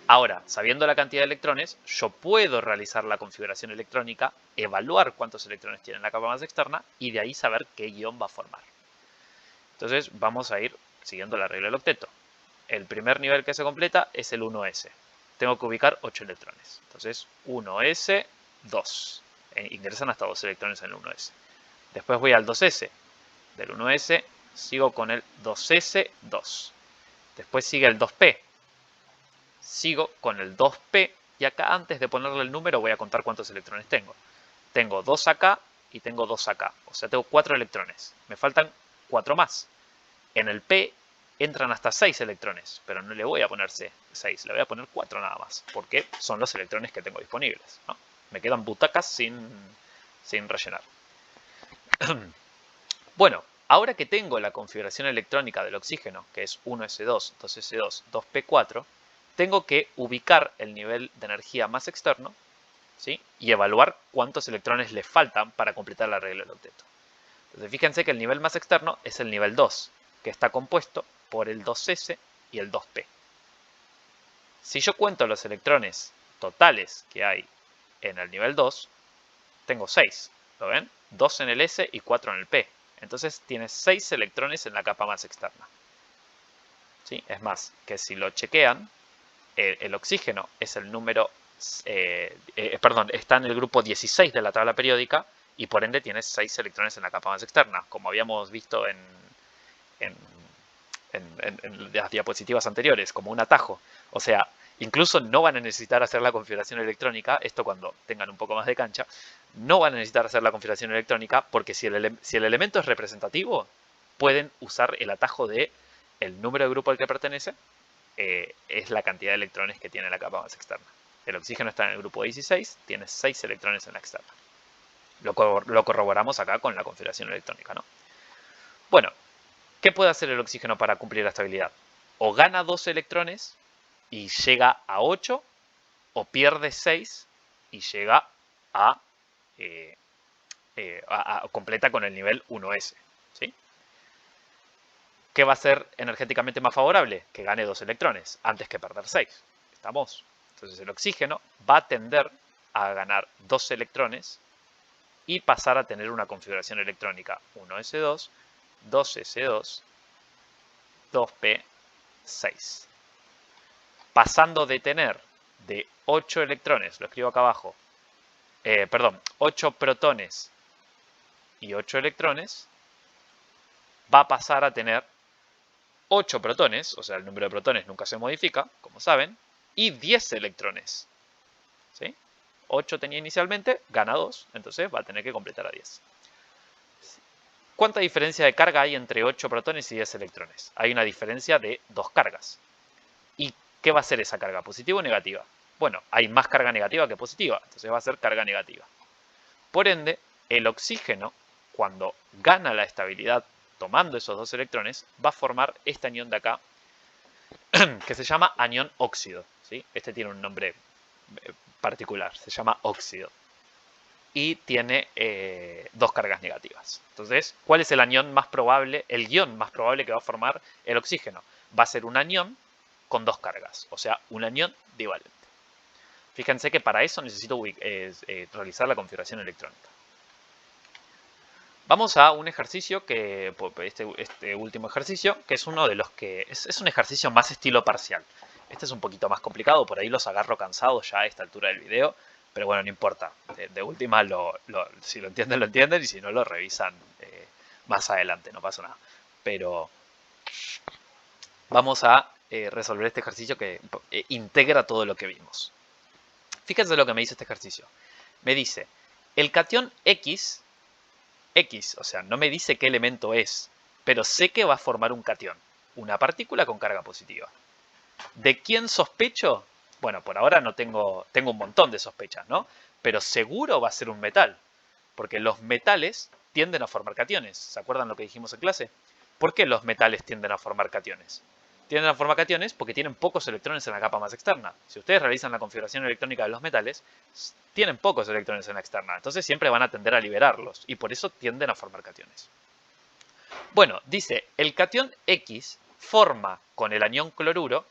Ahora, sabiendo la cantidad de electrones, yo puedo realizar la configuración electrónica, evaluar cuántos electrones tiene en la capa más externa y de ahí saber qué ion va a formar. Entonces vamos a ir siguiendo la regla del octeto. El primer nivel que se completa es el 1s. Tengo que ubicar 8 electrones. Entonces 1s, 2. Ingresan hasta 2 electrones en el 1s. Después voy al 2s. Del 1s sigo con el 2s, 2. Después sigue el 2p. Sigo con el 2p y acá antes de ponerle el número voy a contar cuántos electrones tengo. Tengo 2 acá y tengo 2 acá. O sea, tengo 4 electrones. Me faltan 4 más. En el p entran hasta 6 electrones, pero no le voy a poner 6, le voy a poner 4 nada más, porque son los electrones que tengo disponibles, ¿no? Me quedan butacas sin rellenar. Bueno, ahora que tengo la configuración electrónica del oxígeno, que es 1s2, 2s2, 2p4, tengo que ubicar el nivel de energía más externo, ¿sí? Y evaluar cuántos electrones le faltan para completar la regla del octeto. Entonces fíjense que el nivel más externo es el nivel 2, que está compuesto por el 2s y el 2p. Si yo cuento los electrones totales que hay en el nivel 2, tengo 6, ¿lo ven? 2 en el s y 4 en el p. Entonces tiene 6 electrones en la capa más externa, ¿sí? Es más, que si lo chequean, el oxígeno es el número, está en el grupo 16 de la tabla periódica y por ende tiene 6 electrones en la capa más externa, como habíamos visto en las diapositivas anteriores, como un atajo. O sea, incluso no van a necesitar hacer la configuración electrónica, esto cuando tengan un poco más de cancha, no van a necesitar hacer la configuración electrónica porque si el elemento es representativo, pueden usar el atajo de el número de grupo al que pertenece, es la cantidad de electrones que tiene la capa más externa. El oxígeno está en el grupo 16, tiene 6 electrones en la externa. Lo corroboramos acá con la configuración electrónica, ¿no? Bueno, ¿qué puede hacer el oxígeno para cumplir la estabilidad? O gana 2 electrones y llega a 8, o pierde 6 y llega completa con el nivel 1s, ¿sí? ¿Qué va a ser energéticamente más favorable? Que gane 2 electrones antes que perder 6. ¿Estamos? Entonces el oxígeno va a tender a ganar 2 electrones y pasar a tener una configuración electrónica 1s2, 2s2, 2p6. Pasando de tener de 8 electrones, lo escribo acá abajo, 8 protones y 8 electrones, va a pasar a tener 8 protones, o sea, el número de protones nunca se modifica, como saben, y 10 electrones. ¿Sí? 8 tenía inicialmente, gana 2, entonces va a tener que completar a 10. ¿Cuánta diferencia de carga hay entre 8 protones y 10 electrones? Hay una diferencia de 2 cargas. ¿Y qué va a ser esa carga? ¿Positiva o negativa? Bueno, hay más carga negativa que positiva, entonces va a ser carga negativa. Por ende, el oxígeno, cuando gana la estabilidad tomando esos 2 electrones, va a formar este anión de acá, que se llama anión óxido, ¿sí? Este tiene un nombre particular, se llama óxido. Y tiene 2 cargas negativas. Entonces, ¿cuál es el anión más probable, el ion más probable que va a formar el oxígeno? Va a ser un anión con 2 cargas, o sea, un anión divalente. Fíjense que para eso necesito realizar la configuración electrónica. Vamos a un ejercicio que, este último ejercicio, que es uno de los que es un ejercicio más estilo parcial. Este es un poquito más complicado, por ahí los agarro cansados ya a esta altura del video, pero bueno, no importa. De última, si lo entienden, y si no lo revisan más adelante, no pasa nada. Pero vamos a resolver este ejercicio que integra todo lo que vimos. Fíjense lo que me dice este ejercicio. Me dice, el catión X, o sea, no me dice qué elemento es, pero sé que va a formar un catión, una partícula con carga positiva. ¿De quién sospecho? Bueno, por ahora no tengo un montón de sospechas, ¿no? Pero seguro va a ser un metal, porque los metales tienden a formar cationes. ¿Se acuerdan lo que dijimos en clase? ¿Por qué los metales tienden a formar cationes? Tienden a formar cationes porque tienen pocos electrones en la capa más externa. Si ustedes realizan la configuración electrónica de los metales, tienen pocos electrones en la externa. Entonces siempre van a tender a liberarlos y por eso tienden a formar cationes. Bueno, dice, el catión X forma con el anión cloruro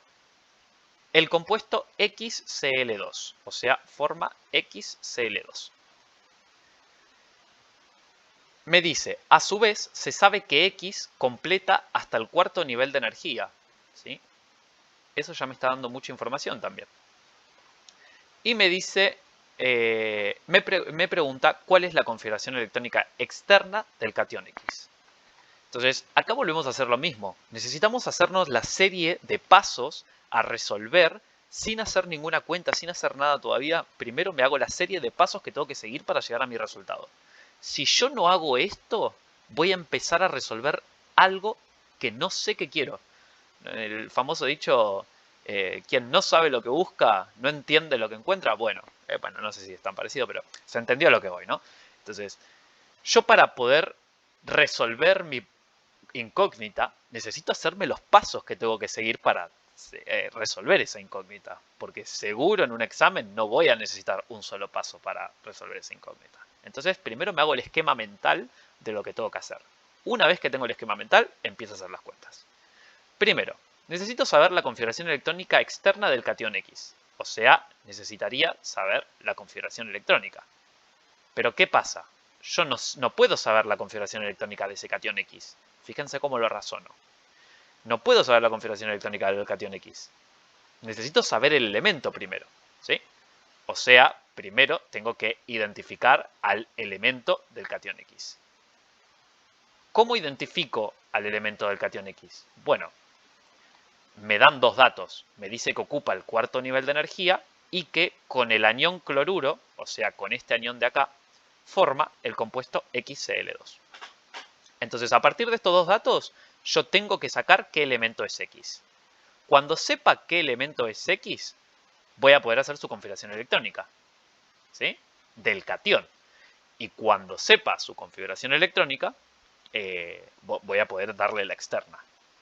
el compuesto XCl2, o sea, forma XCl2. Me dice, a su vez, se sabe que X completa hasta el cuarto nivel de energía, ¿sí? Eso ya me está dando mucha información también. Y me dice, me pregunta cuál es la configuración electrónica externa del catión X. Entonces, acá volvemos a hacer lo mismo. Necesitamos hacernos la serie de pasos a resolver sin hacer ninguna cuenta, sin hacer nada todavía. Primero me hago la serie de pasos que tengo que seguir para llegar a mi resultado. Si yo no hago esto, voy a empezar a resolver algo que no sé que quiero. El famoso dicho, quien no sabe lo que busca, no entiende lo que encuentra. Bueno, no sé si es tan parecido, pero se entendió a lo que voy, ¿no? Entonces, yo para poder resolver mi incógnita, necesito hacerme los pasos que tengo que seguir para resolver esa incógnita. Porque seguro en un examen no voy a necesitar un solo paso para resolver esa incógnita. Entonces, primero me hago el esquema mental de lo que tengo que hacer. Una vez que tengo el esquema mental, empiezo a hacer las cuentas. Primero, necesito saber la configuración electrónica externa del catión X. O sea, necesitaría saber la configuración electrónica. Pero ¿qué pasa? Yo no puedo saber la configuración electrónica de ese catión X. Fíjense cómo lo razono. No puedo saber la configuración electrónica del catión X. Necesito saber el elemento primero, ¿sí? O sea, primero tengo que identificar al elemento del catión X. ¿Cómo identifico al elemento del catión X? Bueno, me dan dos datos. Me dice que ocupa el cuarto nivel de energía y que con el anión cloruro, o sea, con este anión de acá, forma el compuesto XCl2. Entonces, a partir de estos dos datos, yo tengo que sacar qué elemento es X. Cuando sepa qué elemento es X, voy a poder hacer su configuración electrónica, ¿sí? Del catión. Y cuando sepa su configuración electrónica, voy a poder darle la externa.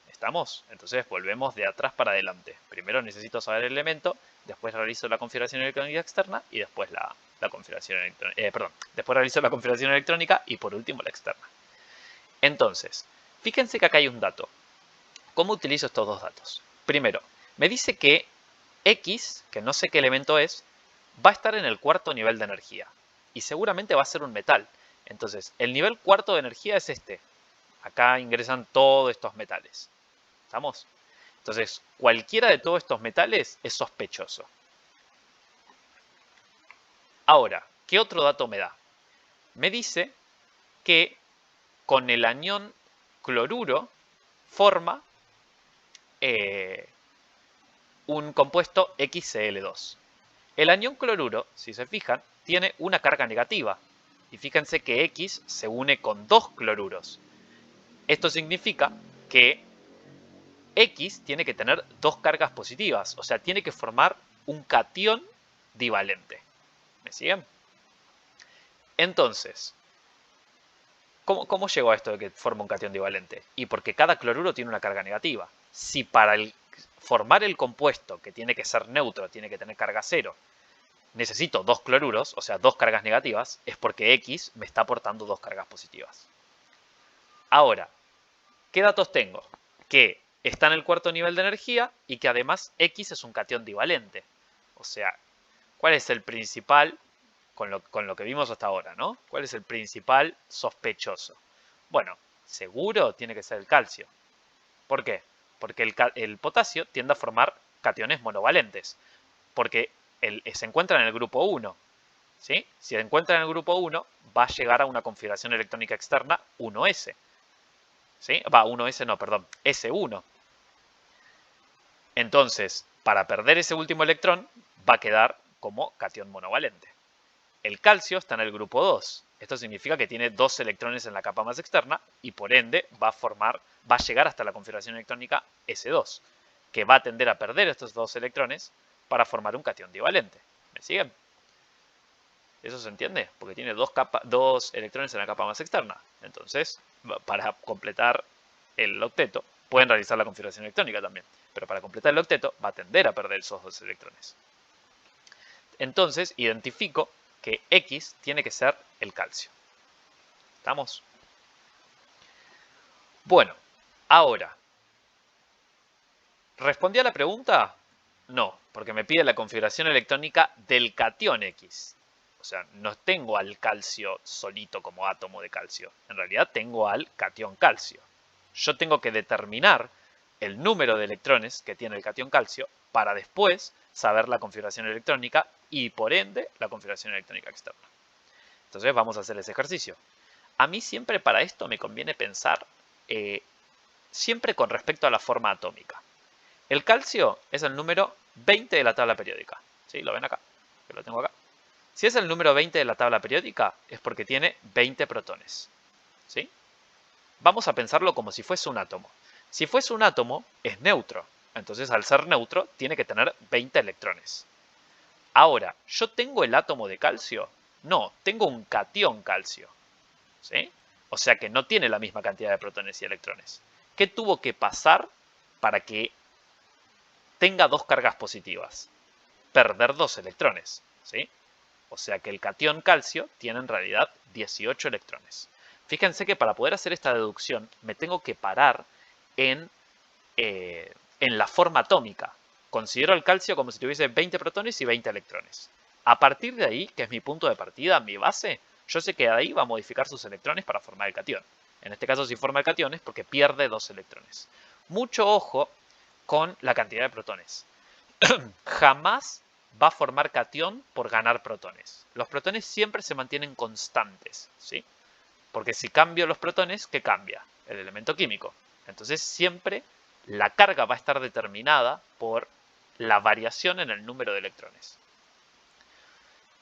¿Estamos? Entonces volvemos de atrás para adelante. Primero necesito saber el elemento, después realizo la configuración electrónica externa y después la configuración electrónica. Después realizo la configuración electrónica y por último la externa. Entonces, fíjense que acá hay un dato. ¿Cómo utilizo estos dos datos? Primero, me dice que X, que no sé qué elemento es, va a estar en el cuarto nivel de energía. Y seguramente va a ser un metal. Entonces, el nivel cuarto de energía es este. Acá ingresan todos estos metales. ¿Estamos? Entonces, cualquiera de todos estos metales es sospechoso. Ahora, ¿qué otro dato me da? Me dice que con el anión cloruro forma un compuesto XCl2. El anión cloruro, si se fijan, tiene una carga negativa. Y fíjense que X se une con dos cloruros. Esto significa que X tiene que tener dos cargas positivas, o sea, tiene que formar un catión divalente. ¿Me siguen? Entonces, ¿cómo llegó a esto de que forma un catión divalente? Y porque cada cloruro tiene una carga negativa. Si para formar el compuesto, que tiene que ser neutro, tiene que tener carga cero, necesito dos cloruros, o sea, dos cargas negativas, es porque X me está aportando dos cargas positivas. Ahora, ¿qué datos tengo? Que está en el cuarto nivel de energía y que además X es un catión divalente. O sea, ¿cuál es el principal, con lo que vimos hasta ahora, ¿no? ¿Cuál es el principal sospechoso? Bueno, seguro tiene que ser el calcio. ¿Por qué? Porque el potasio tiende a formar cationes monovalentes. Porque se encuentra en el grupo 1. ¿Sí? Si se encuentra en el grupo 1, va a llegar a una configuración electrónica externa 1s. ¿Sí? Va, 1s no, perdón, S1. Entonces, para perder ese último electrón, va a quedar como catión monovalente. El calcio está en el grupo 2. Esto significa que tiene dos electrones en la capa más externa y por ende va a llegar hasta la configuración electrónica S2, que va a tender a perder estos dos electrones para formar un catión divalente. ¿Me siguen? ¿Eso se entiende? Porque tiene dos electrones en la capa más externa. Entonces, para completar el octeto, pueden realizar la configuración electrónica también. Pero para completar el octeto, va a tender a perder esos dos electrones. Entonces, identifico que X tiene que ser el calcio. ¿Estamos? Bueno, ahora, ¿respondí a la pregunta? No, porque me pide la configuración electrónica del catión X. O sea, no tengo al calcio solito como átomo de calcio. En realidad tengo al catión calcio. Yo tengo que determinar el número de electrones que tiene el catión calcio para después saber la configuración electrónica y por ende la configuración electrónica externa. Entonces vamos a hacer ese ejercicio. A mí siempre para esto me conviene pensar siempre con respecto a la forma atómica. El calcio es el número 20 de la tabla periódica. ¿Sí? ¿Lo ven acá? Que lo tengo acá. Si es el número 20 de la tabla periódica, es porque tiene 20 protones. ¿Sí? Vamos a pensarlo como si fuese un átomo. Si fuese un átomo, es neutro. Entonces, al ser neutro, tiene que tener 20 electrones. Ahora, ¿yo tengo el átomo de calcio? No, tengo un catión calcio. ¿Sí? O sea que no tiene la misma cantidad de protones y electrones. ¿Qué tuvo que pasar para que tenga dos cargas positivas? Perder dos electrones. ¿Sí? O sea que el catión calcio tiene en realidad 18 electrones. Fíjense que para poder hacer esta deducción me tengo que parar en la forma atómica. Considero el calcio como si tuviese 20 protones y 20 electrones. A partir de ahí, que es mi punto de partida, mi base, yo sé que de ahí va a modificar sus electrones para formar el catión. En este caso, si forma el catión es porque pierde dos electrones. Mucho ojo con la cantidad de protones. Jamás va a formar catión por ganar protones. Los protones siempre se mantienen constantes, ¿sí? Porque si cambio los protones, ¿qué cambia? El elemento químico. Entonces siempre la carga va a estar determinada por la variación en el número de electrones.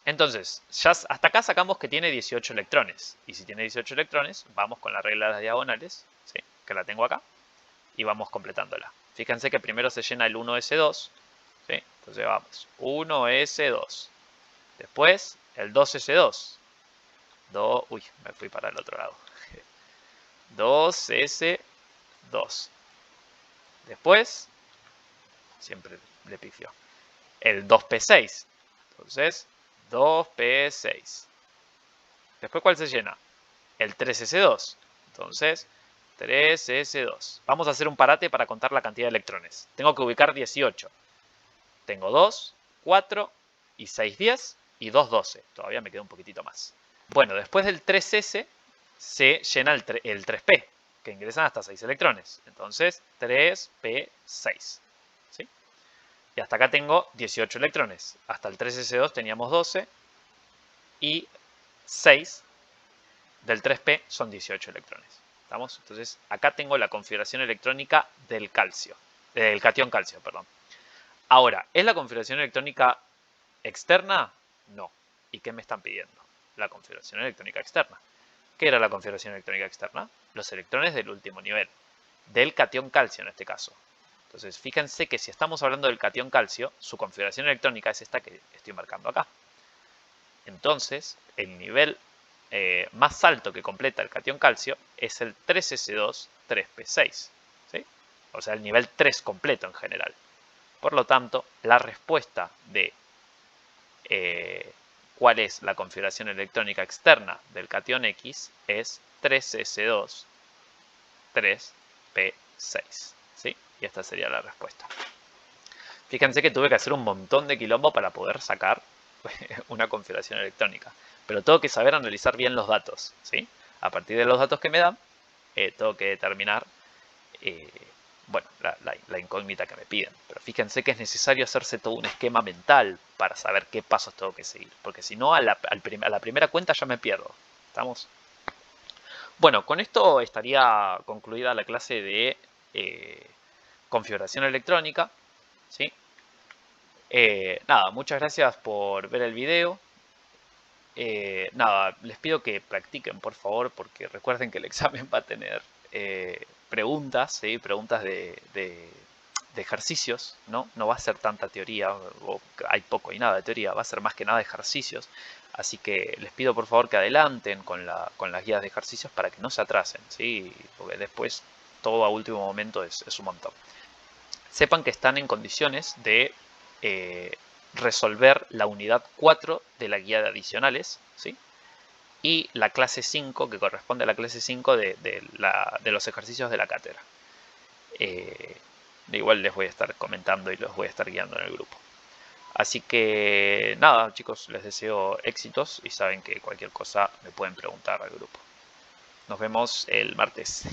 Entonces, ya hasta acá sacamos que tiene 18 electrones. Y si tiene 18 electrones, vamos con la regla de las diagonales, ¿sí? Que la tengo acá, y vamos completándola. Fíjense que primero se llena el 1s2, ¿sí? Entonces vamos, 1s2. Después el 2s2. Uy, me fui para el otro lado. 2s2. Después, siempre le pifio, el 2p6. Entonces, 2p6. Después, ¿cuál se llena? El 3s2. Entonces, 3s2. Vamos a hacer un parate para contar la cantidad de electrones. Tengo que ubicar 18. Tengo 2, 4 y 6, 10 y 2, 12. Todavía me queda un poquitito más. Bueno, después del 3s se llena el 3p, que ingresan hasta 6 electrones. Entonces, 3p6. ¿Sí? Y hasta acá tengo 18 electrones. Hasta el 3s2 teníamos 12 y 6 del 3p son 18 electrones. ¿Estamos? Entonces, acá tengo la configuración electrónica del calcio, del catión calcio, perdón. Ahora, ¿es la configuración electrónica externa? No. ¿Y qué me están pidiendo? La configuración electrónica externa. ¿Qué era la configuración electrónica externa? Los electrones del último nivel, del catión calcio en este caso. Entonces, fíjense que si estamos hablando del catión calcio, su configuración electrónica es esta que estoy marcando acá. Entonces, el nivel más alto que completa el catión calcio es el 3s2 3p6. ¿Sí? O sea, el nivel 3 completo en general. Por lo tanto, la respuesta de cuál es la configuración electrónica externa del catión X es 3s2 3p6. ¿Sí? Y esta sería la respuesta. Fíjense que tuve que hacer un montón de quilombo para poder sacar una configuración electrónica. Pero tengo que saber analizar bien los datos. ¿Sí? A partir de los datos que me dan, tengo que determinar bueno, la incógnita que me piden. Pero fíjense que es necesario hacerse todo un esquema mental para saber qué pasos tengo que seguir. Porque si no, a la primera cuenta ya me pierdo. ¿Estamos? Bueno, con esto estaría concluida la clase de configuración electrónica. ¿Sí? Nada, muchas gracias por ver el video. Nada, les pido que practiquen, por favor, porque recuerden que el examen va a tener preguntas, ¿sí? Preguntas de de ejercicios, ¿no? No va a ser tanta teoría, o hay poco y nada de teoría, va a ser más que nada ejercicios. Así que les pido por favor que adelanten con las guías de ejercicios para que no se atrasen, ¿sí? Porque después todo a último momento es un montón. Sepan que están en condiciones de resolver la unidad 4 de la guía de adicionales, ¿sí? Y la clase 5, que corresponde a la clase 5 de los ejercicios de la cátedra. Igual les voy a estar comentando y los voy a estar guiando en el grupo. Así que nada, chicos, les deseo éxitos y saben que cualquier cosa me pueden preguntar al grupo. Nos vemos el martes.